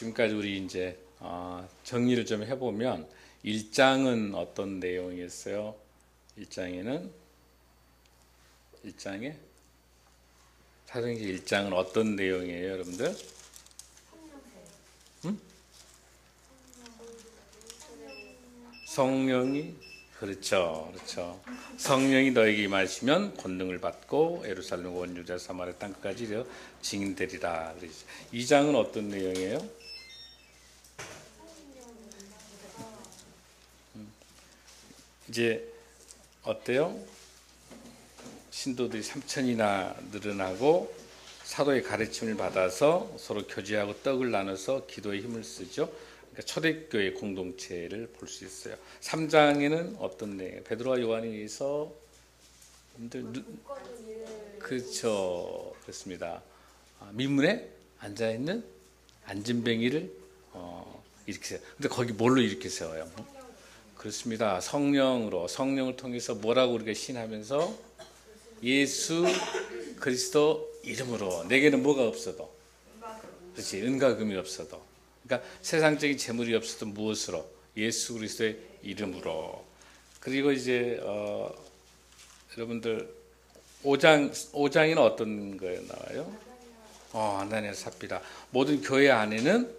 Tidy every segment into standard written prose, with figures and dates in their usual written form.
지금까지 우리 이제 정리를 좀 해보면 1장은 어떤 내용이었어요? 1장에 사도행전 1장은 어떤 내용이에요, 여러분들? 응? 성령이 그렇죠. 성령이 너에게 임하시면 권능을 받고 예루살렘 온 유다 사마리아 땅까지 이르러 증인되리라. 2장은 어떤 내용이에요? 이제 어때요? 신도들이 3,000이나 늘어나고 사도의 가르침을 받아서 서로 교제하고 떡을 나눠서 기도에 힘을 쓰죠. 그러니까 초대교회 공동체를 볼 수 있어요. 3장에는 어떤 내용? 베드로와 요한에서 그렇죠, 그렇습니다. 미문에 앉아 있는 안진뱅이를 일으키세요. 근데 거기 뭘로 일으켜 세워요? 그렇습니다. 성령을 통해서 뭐라고 우리가 신하면서 예수 그리스도 이름으로 내게는 뭐가 없어도 그렇지 은과 금이 없어도 그러니까 세상적인 재물이 없어도 무엇으로 예수 그리스도의 이름으로 그리고 이제 여러분들 5장에는 어떤 거에 나와요? 아나니아 삽비라 모든 교회 안에는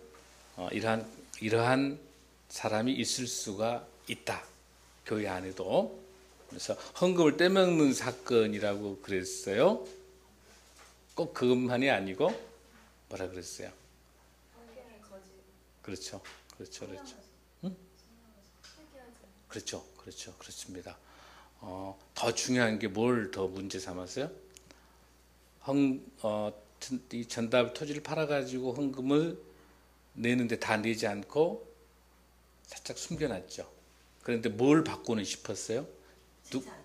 이러한 사람이 있을 수가 있다. 교회 안에도. 그래서 헌금을 떼먹는 사건이라고 그랬어요. 꼭 그것만이 아니고 뭐라 그랬어요? 그렇죠. 응? 그렇습니다. 더 중요한 게 뭘 더 문제 삼았어요? 이 전답 토지를 팔아가지고 헌금을 내는데 다 내지 않고 살짝 숨겨놨죠. 그런데 뭘 받고는 싶었어요?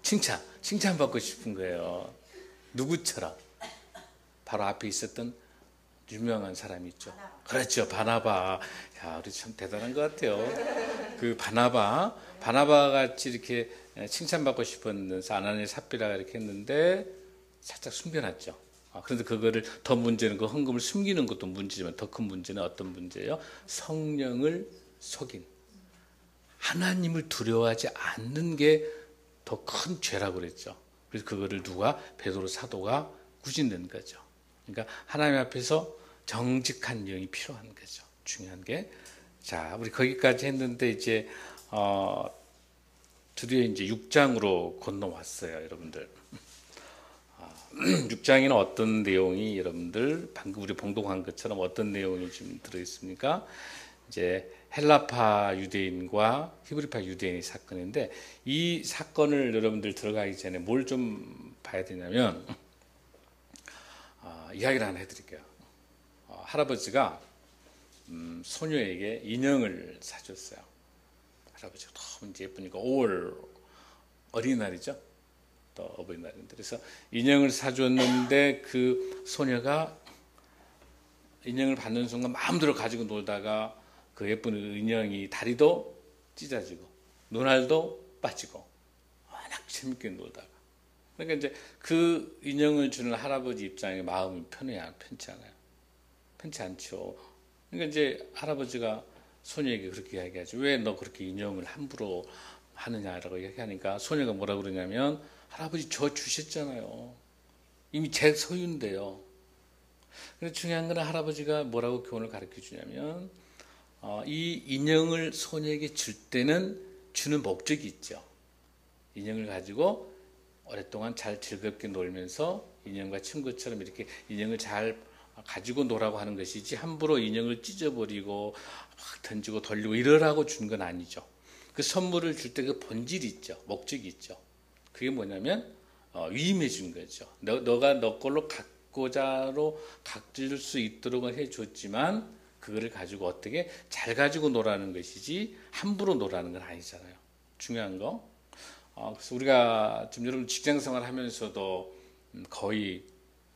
칭찬 받고 싶은 거예요. 누구처럼? 바로 앞에 있었던 유명한 사람이 있죠. 그렇죠. 바나바. 야, 우리 참 대단한 것 같아요. 그 바나바 같이 이렇게 칭찬받고 싶었는데 아나니아 삽비라가 이렇게 했는데 살짝 숨겨놨죠. 그런데 그거를 더 문제는 그 헌금을 숨기는 것도 문제지만 더 큰 문제는 어떤 문제예요? 성령을 속인. 하나님을 두려워하지 않는 게 더 큰 죄라고 그랬죠. 그래서 그거를 누가 베드로 사도가 구진된 거죠. 그러니까 하나님 앞에서 정직한 영이 필요한 거죠. 중요한 게. 자, 우리 거기까지 했는데 이제 드디어 이제 6장으로 건너왔어요, 여러분들. 6장에는 어떤 내용이 여러분들 방금 우리 봉독한 것처럼 어떤 내용이 지금 들어 있습니까? 이제 헬라파 유대인과 히브리파 유대인의 사건인데 이 사건을 여러분들 들어가기 전에 뭘 좀 봐야 되냐면 이야기를 하나 해드릴게요. 할아버지가 소녀에게 인형을 사줬어요. 할아버지가 너무 예쁘니까 5월 어린이날이죠. 또 어버이날인데 그래서 인형을 사줬는데 그 소녀가 인형을 받는 순간 마음대로 가지고 놀다가 그 예쁜 인형이 다리도 찢어지고 눈알도 빠지고 워낙 재밌게 놀다가 그러니까 이제 그 인형을 주는 할아버지 입장에 마음이 편치 않죠. 그러니까 이제 할아버지가 소녀에게 그렇게 이야기하죠. 왜 너 그렇게 인형을 함부로 하느냐라고 얘기하니까 소녀가 뭐라 그러냐면 할아버지 저 주셨잖아요. 이미 제 소유인데요. 근데 중요한 건 할아버지가 뭐라고 교훈을 가르쳐 주냐면 이 인형을 소녀에게 줄 때는 주는 목적이 있죠. 인형을 가지고 오랫동안 잘 즐겁게 놀면서 인형과 친구처럼 이렇게 인형을 잘 가지고 놀라고 하는 것이지 함부로 인형을 찢어버리고 막 던지고 돌리고 이러라고 준 건 아니죠. 그 선물을 줄 때 그 본질이 있죠. 목적이 있죠. 그게 뭐냐면 위임해 준 거죠. 너가 너 걸로 갖고자로 갖질 수 있도록 해줬지만 그거를 가지고 어떻게 잘 가지고 놀라는 것이지 함부로 놀라는 건 아니잖아요. 중요한 거. 그래서 우리가 지금 여러분 직장생활 하면서도 거의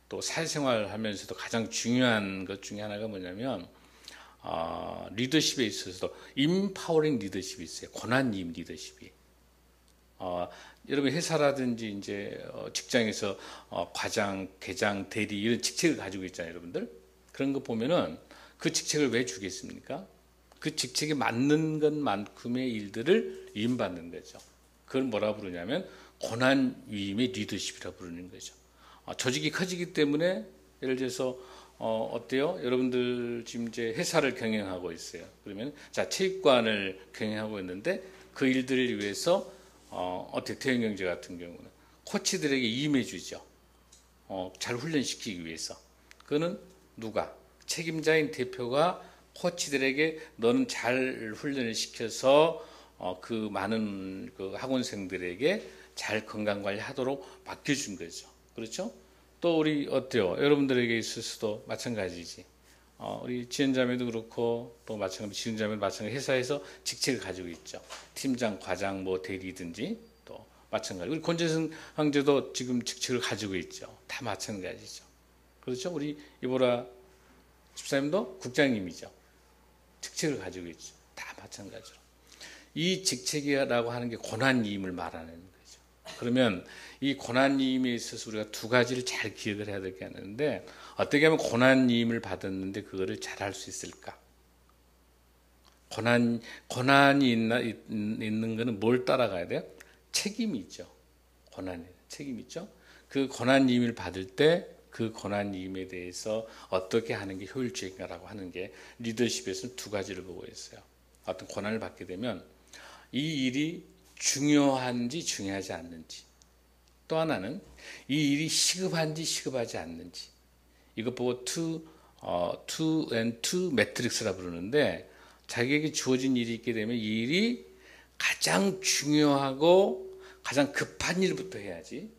또 사회생활 하면서도 가장 중요한 것 중에 하나가 뭐냐면 리더십에 있어서도 인파워링 리더십이 있어요. 권한임 리더십이. 여러분 회사라든지 이제 직장에서 과장, 계장, 대리 이런 직책을 가지고 있잖아요, 여러분들. 그런 거 보면은 그 직책을 왜 주겠습니까? 그 직책에 맞는 것만큼의 일들을 위임받는 거죠. 그걸 뭐라 부르냐면 고난 위임의 리더십이라 부르는 거죠. 조직이 커지기 때문에 예를 들어서 어때요? 여러분들 지금 이제 회사를 경영하고 있어요. 그러면 자 체육관을 경영하고 있는데 그 일들을 위해서 어떻게 대형경제 같은 경우는 코치들에게 임해 주죠. 잘 훈련시키기 위해서. 그거는 누가? 책임자인 대표가 코치들에게 너는 잘 훈련을 시켜서 그 많은 그 학원생들에게 잘 건강관리하도록 맡겨준 거죠. 그렇죠? 또 우리 어때요? 여러분들에게 있어서도 마찬가지지. 우리 지연자매도 그렇고 또 마찬가지 지연자매도 마찬가지 회사에서 직책을 가지고 있죠. 팀장, 과장, 뭐 대리든지 또 마찬가지. 우리 권재승 황제도 지금 직책을 가지고 있죠. 다 마찬가지죠. 그렇죠? 우리 이보라 집사님도 국장님이죠. 직책을 가지고 있죠. 다 마찬가지로. 이 직책이라고 하는 게 고난이임을 말하는 거죠. 그러면 이 고난이임에 있어서 우리가 두 가지를 잘 기억을 해야 될 게 있는데 어떻게 하면 고난이임을 받았는데 그거를 잘할 수 있을까? 고난이 있는 거는 뭘 따라가야 돼요? 책임이 있죠. 고난이 책임이 있죠. 그 고난이임을 받을 때 그 고난이임에 대해서 어떻게 하는 게 효율적인가라고 하는 게 리더십에서는 두 가지를 보고 있어요. 어떤 고난을 받게 되면 이 일이 중요한지 중요하지 않는지, 또 하나는 이 일이 시급한지 시급하지 않는지, 이것 보고 two and two 매트릭스라 부르는데 자기에게 주어진 일이 있게 되면 이 일이 가장 중요하고 가장 급한 일부터 해야지,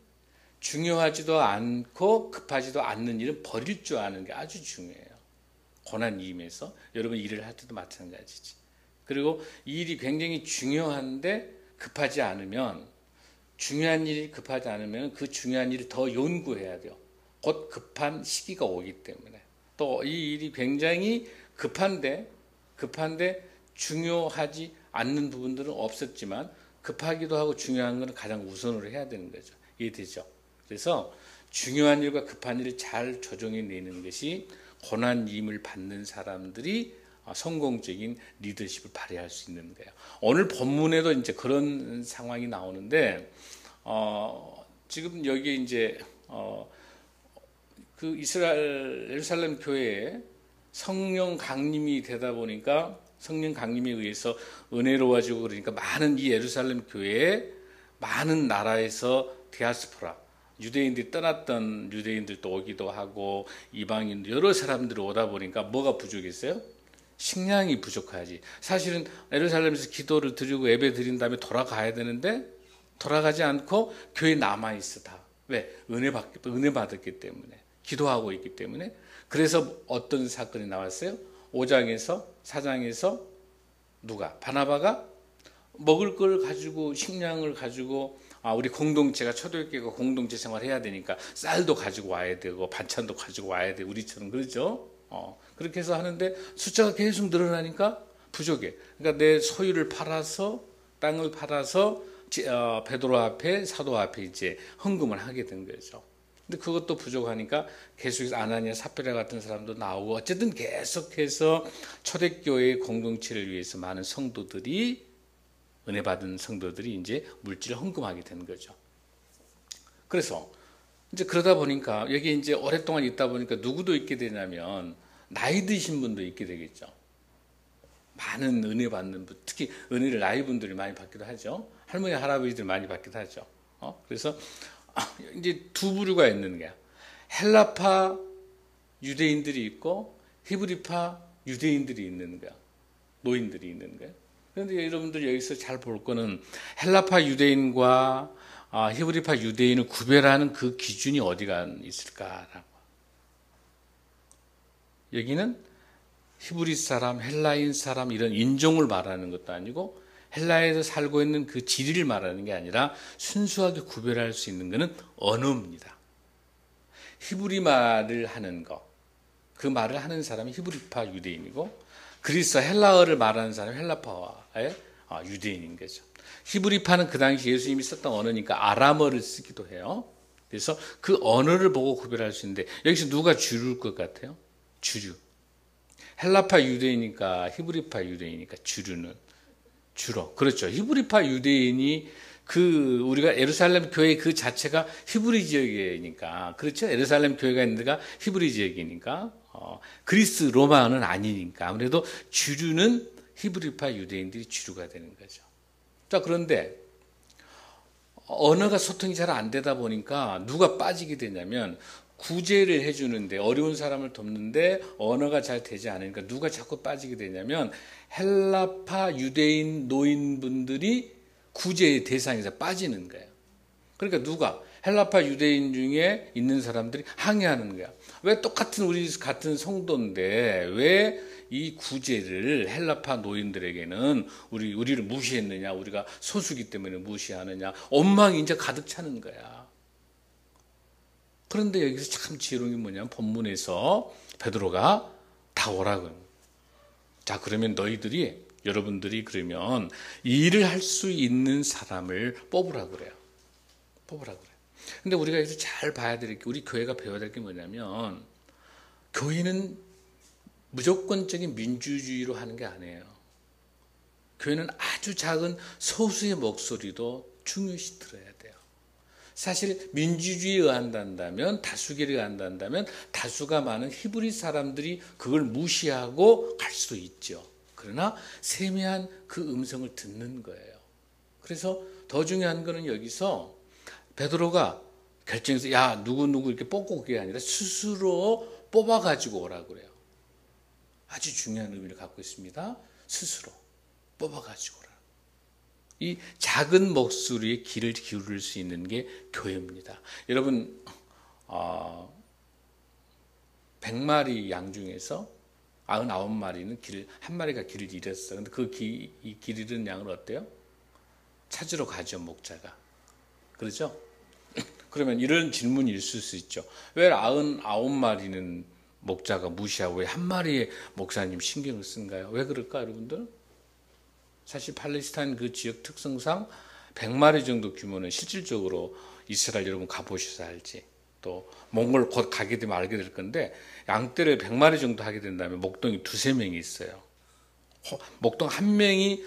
중요하지도 않고 급하지도 않는 일은 버릴 줄 아는 게 아주 중요해요. 고난이임에서 여러분 일을 할 때도 마찬가지지. 그리고 이 일이 굉장히 중요한데 급하지 않으면, 중요한 일이 급하지 않으면 그 중요한 일을 더 연구해야 돼요. 곧 급한 시기가 오기 때문에. 또 이 일이 굉장히 급한데 중요하지 않는 부분들은 없었지만 급하기도 하고 중요한 것은 가장 우선으로 해야 되는 거죠. 이해되죠? 그래서 중요한 일과 급한 일을 잘 조정해 내는 것이 고난임을 받는 사람들이 성공적인 리더십을 발휘할 수 있는 거예요. 오늘 본문에도 이제 그런 상황이 나오는데, 지금 여기 이제, 그 이스라엘, 예루살렘 교회에 성령 강림이 되다 보니까 성령 강림에 의해서 은혜로워지고 그러니까 많은 이 예루살렘 교회에 많은 나라에서 디아스포라, 유대인들이 떠났던 유대인들도 오기도 하고 이방인 여러 사람들이 오다 보니까 뭐가 부족했어요? 식량이 부족하지. 사실은 예루살렘에서 기도를 드리고 예배 드린 다음에 돌아가야 되는데 돌아가지 않고 교회에 남아있어 다. 왜? 은혜 받았기 때문에. 기도하고 있기 때문에. 그래서 어떤 사건이 나왔어요? 5장에서 4장에서 누가? 바나바가 먹을 걸 가지고 식량을 가지고 우리 공동체가 초대교회가 공동체 생활을 해야 되니까 쌀도 가지고 와야 되고 반찬도 가지고 와야 되고 우리처럼 그렇죠? 그렇게 해서 하는데 숫자가 계속 늘어나니까 부족해. 그러니까 내 소유를 팔아서 땅을 팔아서 베드로 앞에 사도 앞에 이제 헌금을 하게 된 거죠. 근데 그것도 부족하니까 계속해서 아나니아 삽비라 같은 사람도 나오고 어쨌든 계속해서 초대교회의 공동체를 위해서 많은 성도들이 은혜 받은 성도들이 이제 물질을 헌금하게 된 거죠. 그래서 이제 그러다 보니까 여기 이제 오랫동안 있다 보니까 누구도 있게 되냐면 나이 드신 분도 있게 되겠죠. 많은 은혜 받는 분, 특히 은혜를 나이 분들이 많이 받기도 하죠. 할머니, 할아버지들 많이 받기도 하죠. 그래서 이제 두 부류가 있는 거야. 헬라파 유대인들이 있고 히브리파 유대인들이 있는 거야. 노인들이 있는 거야. 그런데 여러분들 여기서 잘 볼 거는 헬라파 유대인과 히브리파 유대인을 구별하는 그 기준이 어디가 있을까라고. 여기는 히브리 사람, 헬라인 사람 이런 인종을 말하는 것도 아니고 헬라에서 살고 있는 그 지리를 말하는 게 아니라 순수하게 구별할 수 있는 것은 언어입니다. 히브리 말을 하는 거, 그 말을 하는 사람이 히브리파 유대인이고 그리스 헬라어를 말하는 사람이 헬라파의 유대인인 거죠. 히브리파는 그 당시 예수님이 썼던 언어니까 아람어를 쓰기도 해요. 그래서 그 언어를 보고 구별할 수 있는데 여기서 누가 줄을 것 같아요? 주류. 헬라파 유대인이니까 히브리파 유대인이니까 주로. 그렇죠. 히브리파 유대인이 우리가 예루살렘 교회 그 자체가 히브리 지역이니까. 그렇죠. 예루살렘 교회가 있는 데가 히브리 지역이니까. 그리스 로마는 아니니까. 아무래도 주류는 히브리파 유대인들이 주류가 되는 거죠. 자, 그런데 언어가 소통이 잘 안 되다 보니까 누가 빠지게 되냐면 구제를 해주는데 어려운 사람을 돕는데 언어가 잘 되지 않으니까 누가 자꾸 빠지게 되냐면 헬라파 유대인 노인분들이 구제의 대상에서 빠지는 거예요. 그러니까 누가 헬라파 유대인 중에 있는 사람들이 항의하는 거야. 왜 똑같은 우리 같은 성도인데 왜 이 구제를 헬라파 노인들에게는 우리를 무시했느냐, 우리가 소수기 때문에 무시하느냐, 원망이 이제 가득 차는 거야. 그런데 여기서 참 지혜로운 게 뭐냐면 본문에서 베드로가 다 오라고. 자, 그러면 여러분들이 그러면 이 일을 할 수 있는 사람을 뽑으라 그래요. 근데 우리가 여기서 잘 봐야 될 게, 우리 교회가 배워야 될 게 뭐냐면, 교회는 무조건적인 민주주의로 하는 게 아니에요. 교회는 아주 작은 소수의 목소리도 중요시 들어야 돼요. 사실 민주주의에 의한다면, 다수결에 의한다면 다수가 많은 히브리 사람들이 그걸 무시하고 갈 수도 있죠. 그러나 세미한 그 음성을 듣는 거예요. 그래서 더 중요한 거는 여기서 베드로가 결정해서 누구 이렇게 뽑고 그게 아니라 스스로 뽑아가지고 오라고 그래요. 아주 중요한 의미를 갖고 있습니다. 스스로 뽑아가지고 오라. 이 작은 목소리에 귀를 기울일 수 있는 게 교회입니다. 여러분 100마리 양 중에서 99마리는 한 마리가 길을 잃었어. 근데 그 길 잃은 양은 어때요? 찾으러 가죠, 목자가. 그렇죠? 그러면 이런 질문이 있을 수 있죠. 왜 99마리는 목자가 무시하고 왜 한 마리의 목사님 신경을 쓴가요? 왜 그럴까, 여러분들? 사실 팔레스타인 그 지역 특성상 100마리 정도 규모는 실질적으로 이스라엘 여러분 가보셔서 알지. 또 몽골 곧 가게 되면 알게 될 건데 양떼를 100마리 정도 하게 된다면 목동이 2-3명이 있어요. 목동 한 명이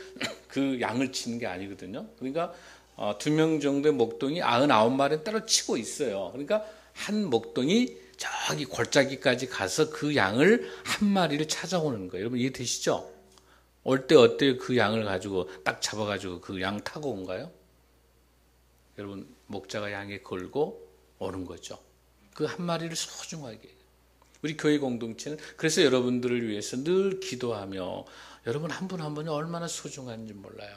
그 양을 치는 게 아니거든요. 그러니까 2명 정도의 목동이 99마리는 따로 치고 있어요. 그러니까 한 목동이 저기 골짜기까지 가서 그 양을 한 마리를 찾아오는 거예요. 여러분 이해되시죠? 올 때 어때요? 그 양을 가지고 딱 잡아가지고 그 양 타고 온가요? 여러분 목자가 양에 걸고 오는 거죠. 그 한 마리를 소중하게. 우리 교회 공동체는 그래서 여러분들을 위해서 늘 기도하며 여러분 한 분 한 분이 얼마나 소중한지 몰라요.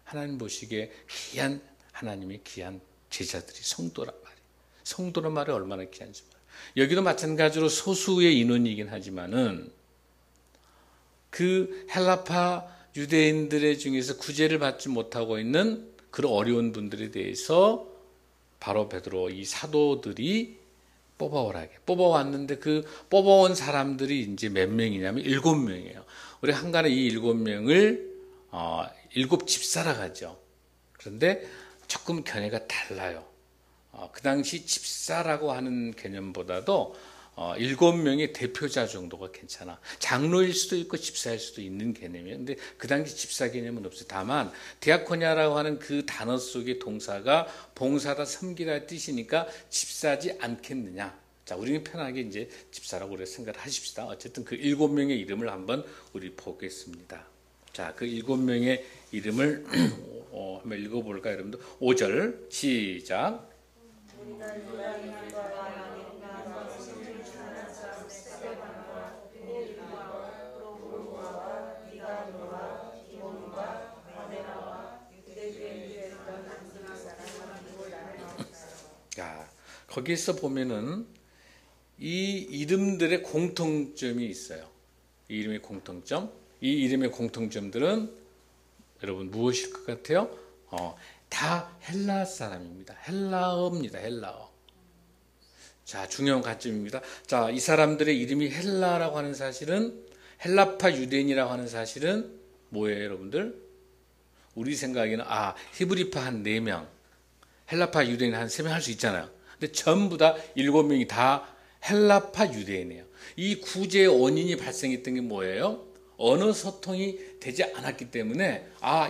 하나님 보시기에 하나님의 귀한 제자들이 성도란 말이에요. 성도란 말이 얼마나 귀한지 몰라요. 여기도 마찬가지로 소수의 인원이긴 하지만은 그 헬라파 유대인들의 중에서 구제를 받지 못하고 있는 그런 어려운 분들에 대해서 바로 베드로 이 사도들이 뽑아왔는데 그 뽑아온 사람들이 이제 몇 명이냐면 7명이에요. 우리 한간에 이 7명을 7집사라 하죠. 그런데 조금 견해가 달라요. 그 당시 집사라고 하는 개념보다도 7명의 대표자 정도가 괜찮아. 장로일 수도 있고 집사일 수도 있는 개념이에요. 근데 그 당시 집사 개념은 없어요. 다만 디아코니아라고 하는 그 단어 속의 동사가 봉사다 섬기다 뜻이니까 집사지 않겠느냐. 자, 우리는 편하게 이제 집사라고 우리가 생각을 하십시다. 어쨌든 그 7명의 이름을 한번 우리 보겠습니다. 자, 그 7명의 이름을 한번 읽어볼까요, 여러분들? 5절 시작. 야, 거기에서 보면은 이 이름들의 공통점이 있어요. 이 이름의 공통점. 이 이름의 공통점들은 여러분 무엇일 것 같아요? 다 헬라 사람입니다. 헬라어입니다. 헬라어. 자, 중요한 관점입니다. 자, 이 사람들의 이름이 헬라라고 하는 사실은, 헬라파 유대인이라고 하는 사실은 뭐예요, 여러분들? 우리 생각에는 히브리파 한 4명, 헬라파 유대인 한 3명 할 수 있잖아요. 근데 전부 다 7명이 다 헬라파 유대인이에요. 이 구제의 원인이 발생했던 게 뭐예요? 언어 소통이 되지 않았기 때문에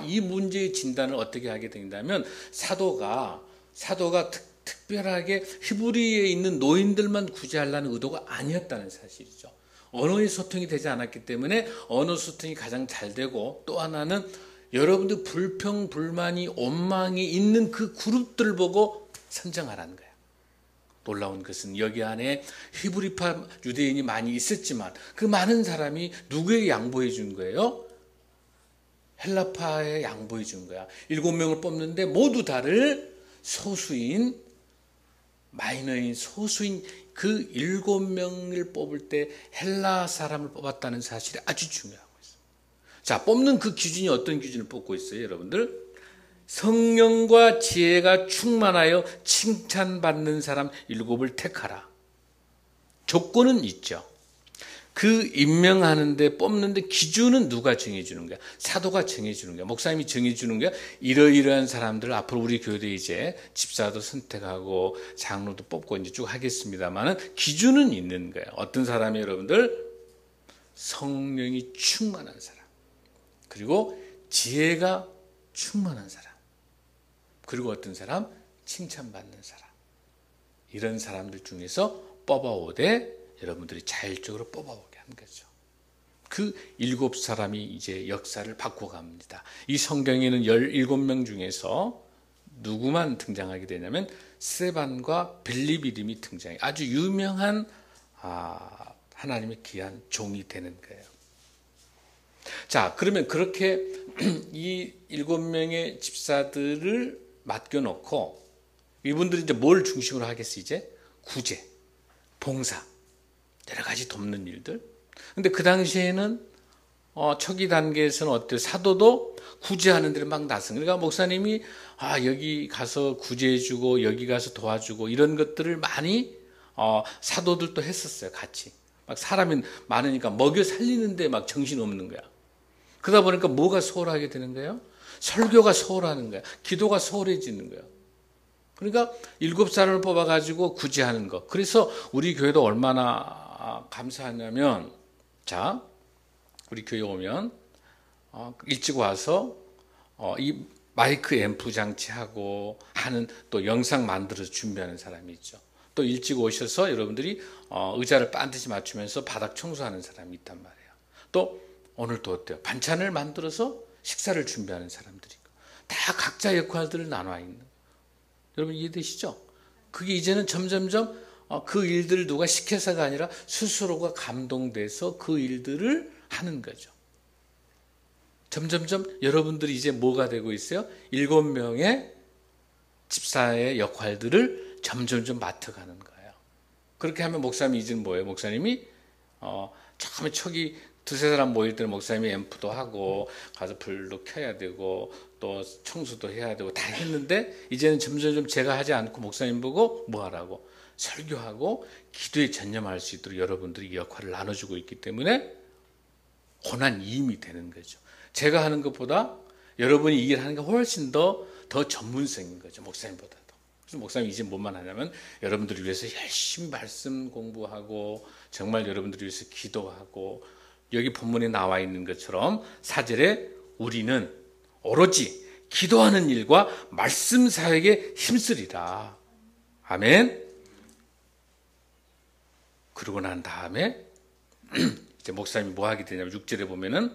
이 문제의 진단을 어떻게 하게 된다면 사도가 특별하게 히브리에 있는 노인들만 구제하려는 의도가 아니었다는 사실이죠. 언어의 소통이 되지 않았기 때문에 언어 소통이 가장 잘 되고, 또 하나는 여러분들 불평, 불만이, 원망이 있는 그 그룹들을 보고 선정하라는 거예요. 놀라운 것은 여기 안에 히브리파 유대인이 많이 있었지만 그 많은 사람이 누구에게 양보해 준 거예요? 헬라파에 양보해 준 거야. 7명을 뽑는데 모두 다를 소수인, 마이너인 소수인 그 7명을 뽑을 때 헬라 사람을 뽑았다는 사실이 아주 중요하고 있어요. 자, 뽑는 그 기준이 어떤 기준을 뽑고 있어요, 여러분들? 성령과 지혜가 충만하여 칭찬받는 사람 7을 택하라. 조건은 있죠. 그 임명하는데, 뽑는데 기준은 누가 정해주는 거야? 사도가 정해주는 거야. 목사님이 정해주는 거야. 이러이러한 사람들을 앞으로 우리 교회에 이제 집사도 선택하고 장로도 뽑고 이제 쭉 하겠습니다만은 기준은 있는 거예요. 어떤 사람이 여러분들? 성령이 충만한 사람. 그리고 지혜가 충만한 사람. 그리고 어떤 사람? 칭찬받는 사람. 이런 사람들 중에서 뽑아오되 여러분들이 자율적으로 뽑아오게 하는 거죠. 그 7사람이 이제 역사를 바꿔갑니다. 이 성경에는 17명 중에서 누구만 등장하게 되냐면 스데반과 빌립 이름이 등장해요. 아주 유명한 하나님의 귀한 종이 되는 거예요. 자, 그러면 그렇게 이 7명의 집사들을 맡겨놓고 이분들이 이제 뭘 중심으로 하겠어? 이제 구제, 봉사, 여러 가지 돕는 일들. 근데 그 당시에는 초기 단계에서는 어때요? 사도도 구제하는 데를 막 나선. 그러니까 목사님이 여기 가서 구제해주고 여기 가서 도와주고 이런 것들을 많이 사도들도 했었어요. 같이. 막 사람이 많으니까 먹여 살리는데 막 정신 없는 거야. 그러다 보니까 뭐가 소홀하게 되는 거예요? 설교가 소홀하는 거야. 기도가 소홀해지는 거야. 그러니까 7사람을 뽑아가지고 구제하는 거. 그래서 우리 교회도 얼마나 감사하냐면, 자, 우리 교회 오면 일찍 와서 이 마이크 앰프 장치하고 하는 또 영상 만들어서 준비하는 사람이 있죠. 또 일찍 오셔서 여러분들이 의자를 반드시 맞추면서 바닥 청소하는 사람이 있단 말이에요. 또 오늘 또 어때요? 반찬을 만들어서 식사를 준비하는 사람들이 있고, 다 각자 역할들을 나눠 있는 거예요. 여러분 이해되시죠? 그게 이제는 점점점 그 일들을 누가 시켜서가 아니라 스스로가 감동돼서 그 일들을 하는 거죠. 점점점 여러분들이 이제 뭐가 되고 있어요? 7명의 집사의 역할들을 점점점 맡아가는 거예요. 그렇게 하면 목사님이 이제는 뭐예요? 목사님이 처음에 초기 2-3사람 모일 때는 목사님이 앰프도 하고 가서 불도 켜야 되고 또 청소도 해야 되고 다 했는데, 이제는 점점 제가 하지 않고 목사님 보고 뭐 하라고? 설교하고 기도에 전념할 수 있도록 여러분들이 이 역할을 나눠주고 있기 때문에 고난 이임이 되는 거죠. 제가 하는 것보다 여러분이 이 일을 하는 게 훨씬 더 전문성인 거죠. 목사님보다도. 그래서 목사님이 이제 뭐만 하냐면 여러분들을 위해서 열심히 말씀 공부하고 정말 여러분들을 위해서 기도하고, 여기 본문에 나와 있는 것처럼 4절에 우리는 오로지 기도하는 일과 말씀 사역에 힘쓰리라. 아멘. 그러고 난 다음에 이제 목사님이 뭐 하게 되냐면 6절에 보면은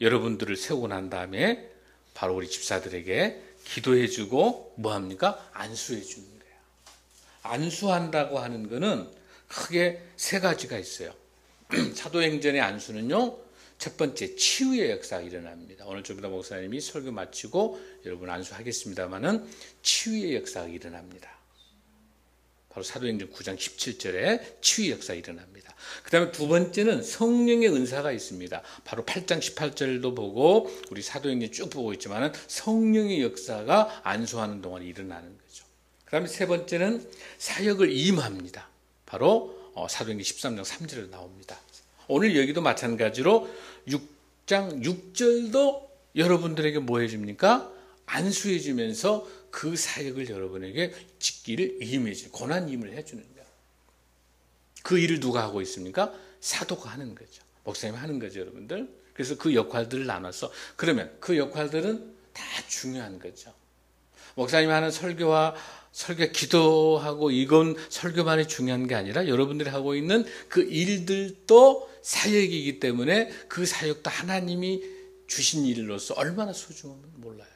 여러분들을 세우고 난 다음에 바로 우리 집사들에게 기도해주고 뭐 합니까? 안수해주는 거예요. 안수한다고 하는 거는 크게 3가지가 있어요. 사도행전의 안수는요, 첫 번째 치유의 역사가 일어납니다. 오늘 좀 이따 목사님이 설교 마치고 여러분 안수하겠습니다만은 치유의 역사가 일어납니다. 바로 사도행전 9장 17절에 치유의 역사가 일어납니다. 그 다음에 두 번째는 성령의 은사가 있습니다. 바로 8장 18절도 보고 우리 사도행전 쭉 보고 있지만은 성령의 역사가 안수하는 동안에 일어나는 거죠. 그 다음에 세 번째는 사역을 임합니다. 바로 사도행전 13장 3절에 나옵니다. 오늘 여기도 마찬가지로 6장 6절도 여러분들에게 뭐 해줍니까? 안수해 주면서 그 사역을 여러분에게 짓기를 임해 주는, 고난임을 해주는 거예요. 그 일을 누가 하고 있습니까? 사도가 하는 거죠. 목사님이 하는 거죠, 여러분들. 그래서 그 역할들을 나눠서, 그러면 그 역할들은 다 중요한 거죠. 목사님이 하는 설교 기도하고 이건 설교만이 중요한 게 아니라 여러분들이 하고 있는 그 일들도 사역이기 때문에 그 사역도 하나님이 주신 일로서 얼마나 소중한지 몰라요.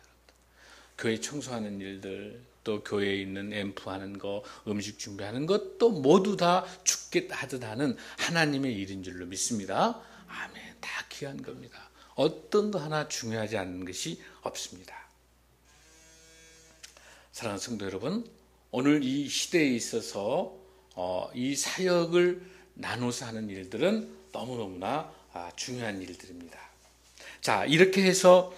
교회 청소하는 일들, 또 교회에 있는 앰프 하는 거, 음식 준비하는 것도 모두 다 죽게 하듯 하는 하나님의 일인 줄로 믿습니다. 아멘. 다 귀한 겁니다. 어떤 거 하나 중요하지 않은 것이 없습니다. 사랑하는 성도 여러분, 오늘 이 시대에 있어서 이 사역을 나눠서 하는 일들은 너무너무나 중요한 일들입니다. 자, 이렇게 해서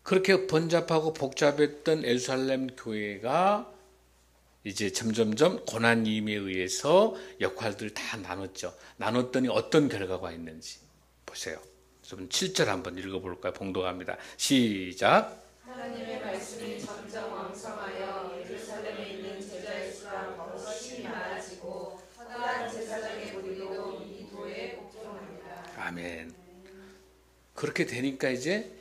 그렇게 번잡하고 복잡했던 예루살렘 교회가 이제 점점점 고난님에 의해서 역할들을 다 나눴죠. 나눴더니 어떤 결과가 있는지 보세요. 여러분 7절 한번 읽어볼까요? 봉독합니다. 시작. 하나님의 말씀이 점점 왕성하여 예루살렘에 있는 제자의 수가 버릇이 많아지고 허다한 제사장의 무리도 이 도에 복종합니다. 아멘. 그렇게 되니까 이제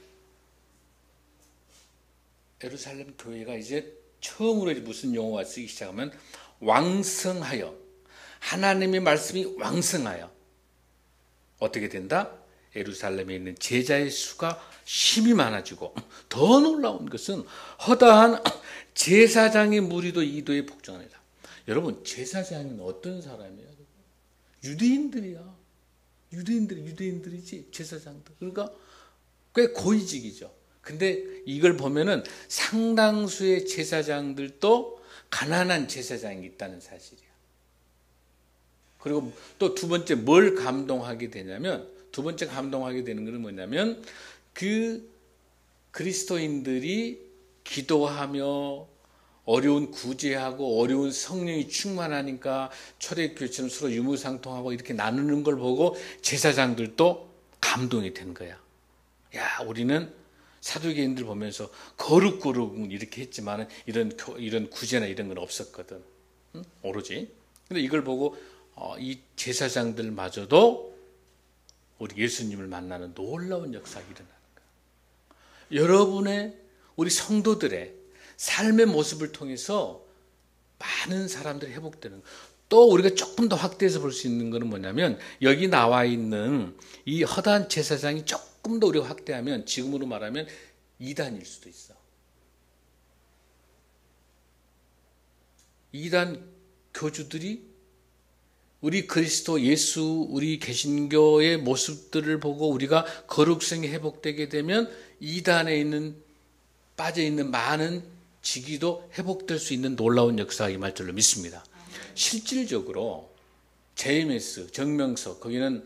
예루살렘 교회가 이제 처음으로 무슨 용어가 쓰기 시작하면 왕성하여, 하나님의 말씀이 왕성하여 어떻게 된다? 예루살렘에 있는 제자의 수가 심히 많아지고, 더 놀라운 것은 허다한 제사장의 무리도 이도에 복종합니다. 여러분, 제사장은 어떤 사람이에요? 유대인들이야. 유대인들이지, 제사장들. 그러니까 꽤 고위직이죠. 근데 이걸 보면은 상당수의 제사장들도 가난한 제사장이 있다는 사실이야. 그리고 또 두 번째 뭘 감동하게 되냐면, 두 번째 감동하게 되는 것은 뭐냐면, 그 그리스도인들이 기도하며 어려운 구제하고 어려운 성령이 충만하니까 초대교회처럼 서로 유무상통하고 이렇게 나누는 걸 보고 제사장들도 감동이 된 거야. 야, 우리는 사두개인들 보면서 거룩 이렇게 했지만 이런 구제나 이런 건 없었거든. 응? 오로지. 근데 이걸 보고 이 제사장들마저도 우리 예수님을 만나는 놀라운 역사가 일어나는 거예요. 여러분의, 우리 성도들의 삶의 모습을 통해서 많은 사람들이 회복되는 거예요. 또 우리가 조금 더 확대해서 볼 수 있는 것은 뭐냐면, 여기 나와 있는 이 허다한 제사장이 조금 더 우리가 확대하면, 지금으로 말하면 이단일 수도 있어. 이단 교주들이 우리 그리스도 예수, 우리 개신교의 모습들을 보고 우리가 거룩성이 회복되게 되면 이단에 빠져 있는 많은 지기도 회복될 수 있는 놀라운 역사가 임할 줄로 믿습니다. 실질적으로 JMS, 정명석, 거기는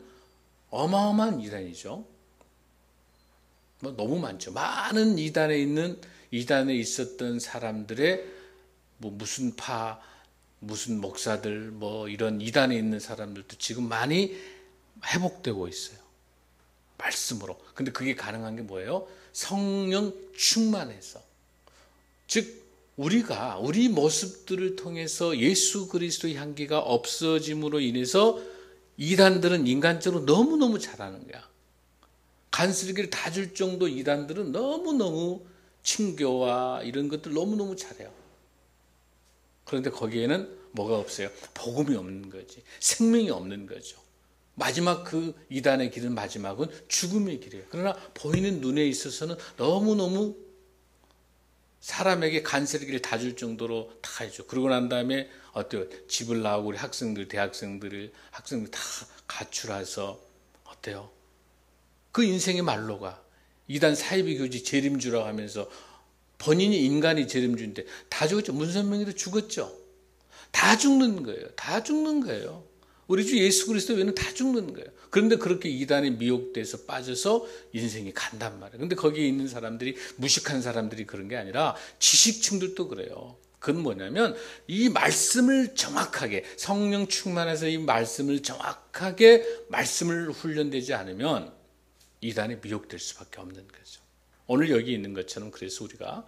어마어마한 이단이죠. 뭐 너무 많죠. 많은 이단에 있었던 사람들의 무슨 무슨 목사들, 이런 이단에 있는 사람들도 지금 많이 회복되고 있어요. 말씀으로. 근데 그게 가능한 게 뭐예요? 성령 충만해서. 즉, 우리 모습들을 통해서 예수 그리스도의 향기가 없어짐으로 인해서 이단들은 인간적으로 너무너무 잘하는 거야. 간쓰기를 다 줄 정도 이단들은 너무너무 친교와 이런 것들 너무너무 잘해요. 그런데 거기에는 뭐가 없어요? 복음이 없는 거지. 생명이 없는 거죠. 마지막 그 이단의 길은 마지막은 죽음의 길이에요. 그러나 보이는 눈에 있어서는 너무너무 사람에게 간쓰기를 다 줄 정도로 다 해줘. 그러고 난 다음에 어때요? 집을 나오고 우리 대학생들 다 가출해서 어때요? 그 인생의 말로가 이단 사이비 교지 재림주라고 하면서 본인이 인간이 재림주인데 다 죽었죠. 문선명이도 죽었죠. 다 죽는 거예요. 우리 주 예수 그리스도 외에는 다 죽는 거예요. 그런데 그렇게 이단에 미혹돼서 빠져서 인생이 간단 말이에요. 근데 거기에 있는 사람들이, 무식한 사람들이 그런 게 아니라 지식층들도 그래요. 그건 뭐냐면 이 말씀을 정확하게, 성령 충만해서 이 말씀을 정확하게 말씀을 훈련되지 않으면 이단에 미혹될 수밖에 없는 거죠. 오늘 여기 있는 것처럼 그래서 우리가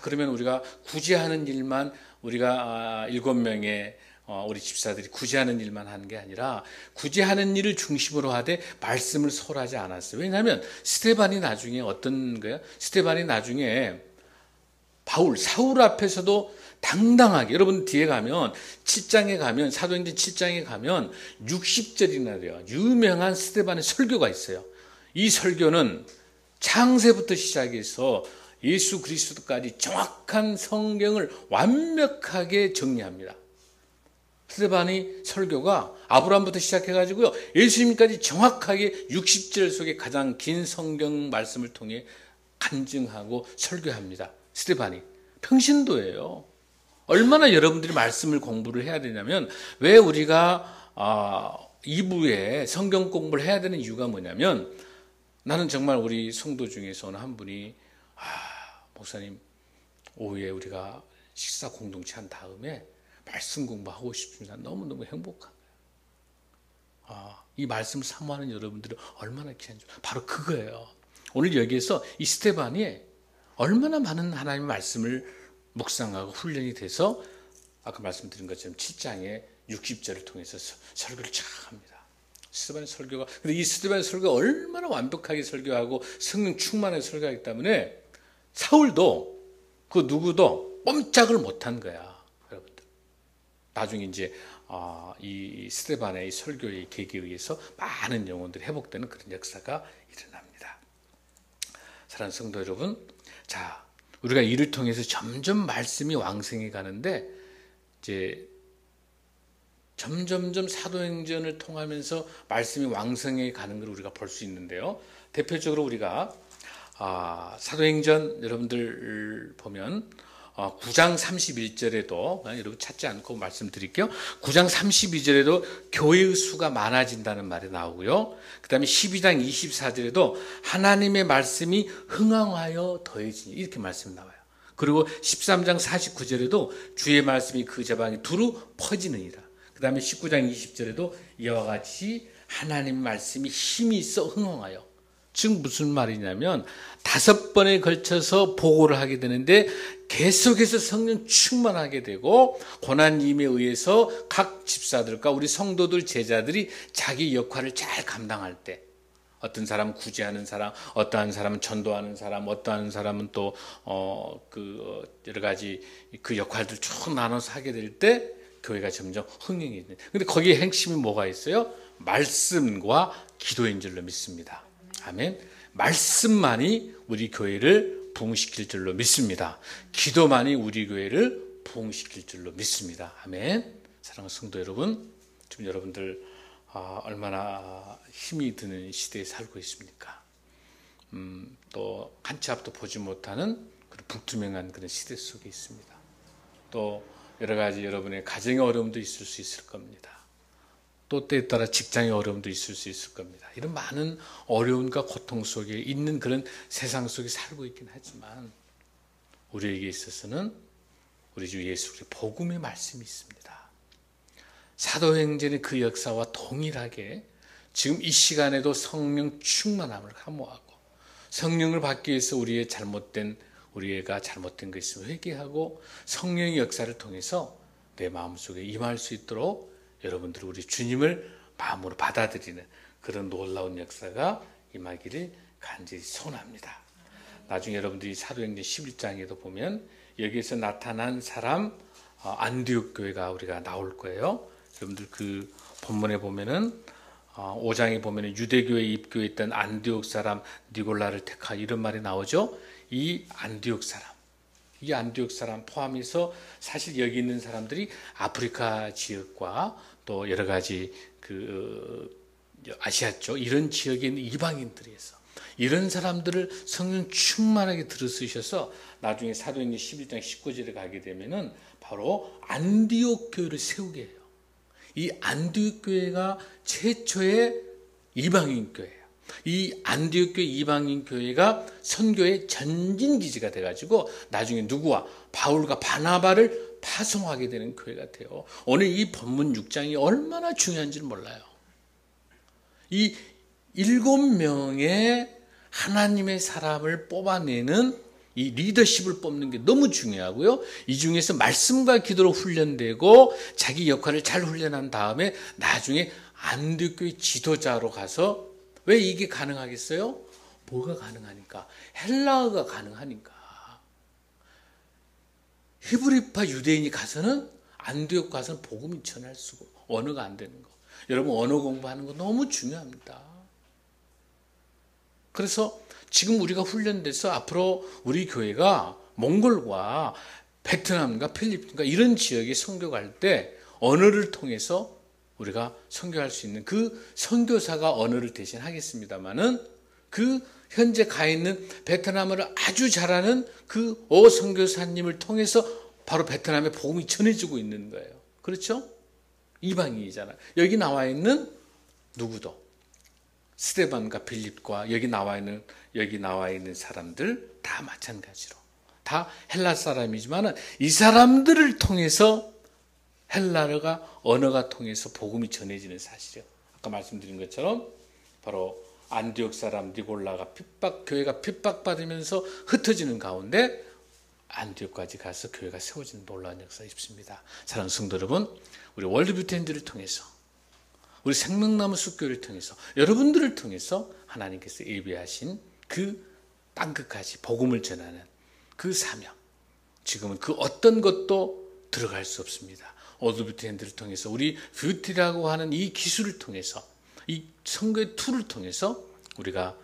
그러면 우리가 구제하는 일만 우리가 7명의 우리 집사들이 굳이 하는 일만 하는 게 아니라 굳이 하는 일을 중심으로 하되 말씀을 소홀하지 않았어요. 왜냐하면 스데반이 나중에 어떤 거예요? 스데반이 나중에 사울 앞에서도 당당하게, 여러분 뒤에 가면 7장에 가면, 사도행전 7장에 가면 60절이나 돼요. 유명한 스데반의 설교가 있어요. 이 설교는 창세부터 시작해서 예수 그리스도까지 정확한 성경을 완벽하게 정리합니다. 스데반의 설교가 아브라함부터 시작해가지고요, 예수님까지 정확하게 60절 속에 가장 긴 성경 말씀을 통해 간증하고 설교합니다. 스데반이 평신도예요. 얼마나 여러분들이 말씀을 공부를 해야 되냐면, 왜 우리가 2부에 성경 공부를 해야 되는 이유가 뭐냐면, 나는 정말 우리 성도 중에서 어느 한 분이 목사님 오후에 우리가 식사 공동체 한 다음에 말씀 공부하고 싶습니다. 너무너무 행복한 거예요. 이 말씀을 사모하는 여러분들이 얼마나 귀한지. 바로 그거예요. 오늘 여기에서 이 스데반이 얼마나 많은 하나님의 말씀을 묵상하고 훈련이 돼서 아까 말씀드린 것처럼 7장에 60절을 통해서 설교를 쫙 합니다. 스데반의 설교가, 근데 이 스데반의 설교가 얼마나 완벽하게 설교하고 성령 충만하게 설교하기 때문에 사울도 그 누구도 꼼짝을 못한 거야. 나중에 이제 이 스데반의 설교의 계기에 의해서 많은 영혼들이 회복되는 그런 역사가 일어납니다. 사랑하는 성도 여러분, 자, 우리가 이를 통해서 점점 말씀이 왕성해 가는데, 이제 점점점 사도행전을 통하면서 말씀이 왕성해 가는 걸 우리가 볼 수 있는데요. 대표적으로 우리가 사도행전 여러분들 보면 9장 31절에도, 여러분 찾지 않고 말씀드릴게요. 9장 32절에도 교회의 수가 많아진다는 말이 나오고요. 그 다음에 12장 24절에도 하나님의 말씀이 흥황하여 더해지니, 이렇게 말씀이 나와요. 그리고 13장 49절에도 주의 말씀이 그 지방에 두루 퍼지느니라. 그 다음에 19장 20절에도 이와 같이 하나님의 말씀이 힘이 있어 흥황하여. 즉 무슨 말이냐면 5번에 걸쳐서 보고를 하게 되는데 계속해서 성령 충만하게 되고, 고난임에 의해서 각 집사들과 우리 성도들 제자들이 자기 역할을 잘 감당할 때, 어떤 사람은 구제하는 사람, 어떠한 사람은 전도하는 사람, 어떠한 사람은 또 여러 가지 그 역할들 쭉 나눠서 하게 될 때 교회가 점점 흥행해지는. 근데 거기에 핵심이 뭐가 있어요? 말씀과 기도인 줄로 믿습니다. 아멘. 말씀만이 우리 교회를 부흥시킬 줄로 믿습니다. 기도만이 우리 교회를 부흥시킬 줄로 믿습니다. 아멘. 사랑하는 성도 여러분, 지금 여러분들 얼마나 힘이 드는 시대에 살고 있습니까? 또 한 치 앞도 보지 못하는 그런 불투명한 그런 시대 속에 있습니다. 또 여러 가지 여러분의 가정의 어려움도 있을 수 있을 겁니다. 또 때에 따라 직장의 어려움도 있을 수 있을 겁니다. 이런 많은 어려움과 고통 속에 있는 그런 세상 속에 살고 있긴 하지만, 우리에게 있어서는 우리 주 예수 그리스도의 복음의 말씀이 있습니다. 사도행전의 그 역사와 동일하게 지금 이 시간에도 성령 충만함을 사모하고, 성령을 받기 위해서 우리가 잘못된 것 있으면 회개하고 성령의 역사를 통해서 내 마음속에 임할 수 있도록 여러분들 우리 주님을 마음으로 받아들이는 그런 놀라운 역사가 임하기를 간절히 소원합니다. 나중에 여러분들이 사도행전 11장에도 보면 여기에서 나타난 사람 안디옥 교회가 우리가 나올 거예요. 여러분들 그 본문에 보면은 5장에 보면은 유대교에 입교했던 안디옥 사람 니골라를 택하, 이런 말이 나오죠. 이 안디옥 사람 포함해서 사실 여기 있는 사람들이 아프리카 지역과 또 여러 가지 아시아 쪽 이런 지역에 있는 이방인들에서 이런 사람들을 성령 충만하게 들어쓰셔서 나중에 사도행전 11장 19절에 가게 되면은 바로 안디옥 교회를 세우게 해요. 이 안디옥 교회가 최초의 이방인 교회예요. 이 안디옥 교회 이방인 교회가 선교의 전진기지가 돼가지고 나중에 누구와 바울과 바나바를 파송하게 되는 교회가 돼요. 오늘 이 본문 6장이 얼마나 중요한지는 몰라요. 이 7명의 하나님의 사람을 뽑아내는 이 리더십을 뽑는 게 너무 중요하고요. 이 중에서 말씀과 기도로 훈련되고 자기 역할을 잘 훈련한 다음에 나중에 안디옥교회 지도자로 가서, 왜 이게 가능하겠어요? 뭐가 가능하니까? 헬라어가 가능하니까. 히브리파 유대인이 가서는, 안디옥 가서는 복음이 전할 수가, 언어가 안 되는 거. 여러분, 언어 공부하는 거 너무 중요합니다. 그래서 지금 우리가 훈련돼서 앞으로 우리 교회가 몽골과 베트남과 필리핀과 이런 지역에 선교갈 때 언어를 통해서 우리가 선교할 수 있는, 그 선교사가 언어를 대신하겠습니다마는 그 현재 가 있는 베트남어를 아주 잘하는 그 선교사님을 통해서 바로 베트남에 복음이 전해지고 있는 거예요. 그렇죠? 이방인이잖아요. 여기 나와 있는 누구도, 스데반과 빌립과 여기 나와 있는 사람들 다 마찬가지로 다 헬라 사람이지만 이 사람들을 통해서 헬라어가, 언어가 통해서 복음이 전해지는 사실이에요. 아까 말씀드린 것처럼 바로 안디옥 사람 니골라가 교회가 핍박받으면서 흩어지는 가운데 안디옥까지 가서 교회가 세워지는 놀라운 역사가 있습니다. 사랑하는 성도 여러분, 우리 월드뷰티핸드를 통해서, 우리 생명나무 숲교회를 통해서, 여러분들을 통해서 하나님께서 예비하신 그 땅끝까지 복음을 전하는 그 사명, 지금은 그 어떤 것도 들어갈 수 없습니다. 월드뷰티핸드를 통해서, 우리 뷰티라고 하는 이 기술을 통해서, 이 선교의 툴을 통해서 우리가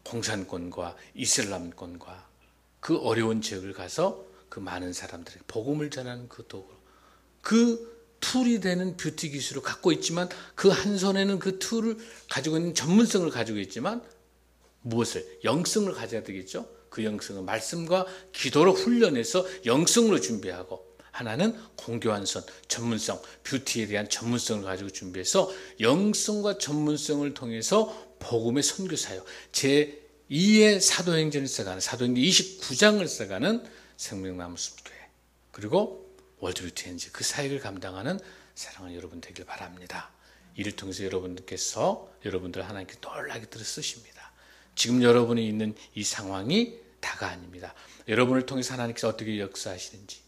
공산권과 이슬람권과 그 어려운 지역을 가서 그 많은 사람들에게 복음을 전하는 그 도구로, 그 툴이 되는 뷰티 기술을 갖고 있지만 그 한 손에는 그 툴을 가지고 있는 전문성을 가지고 있지만 무엇을? 영성을 가져야 되겠죠. 그 영성은 말씀과 기도로 훈련해서 영성으로 준비하고, 하나는 공교한 손, 전문성, 뷰티에 대한 전문성을 가지고 준비해서 영성과 전문성을 통해서 복음의 선교사역, 제2의 사도행전을 써가는, 사도행전 29장을 써가는 생명나무 숲교회, 그리고 월드뷰티핸드, 그 사역을 감당하는 사랑하는 여러분 되길 바랍니다. 이를 통해서 여러분들 하나님께 놀라게 들어 쓰십니다. 지금 여러분이 있는 이 상황이 다가 아닙니다. 여러분을 통해서 하나님께서 어떻게 역사하시는지,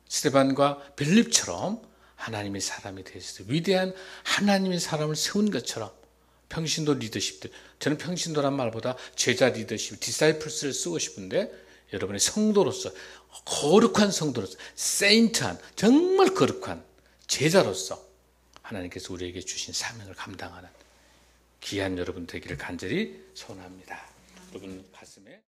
스데반과 빌립처럼 하나님의 사람이 되어서 위대한 하나님의 사람을 세운 것처럼 평신도 리더십들, 저는 평신도란 말보다 제자 리더십, 디사이플스를 쓰고 싶은데, 여러분의 성도로서, 거룩한 성도로서, 세인트한, 정말 거룩한 제자로서 하나님께서 우리에게 주신 사명을 감당하는 귀한 여러분 되기를 간절히 소원합니다. 여러분 가슴에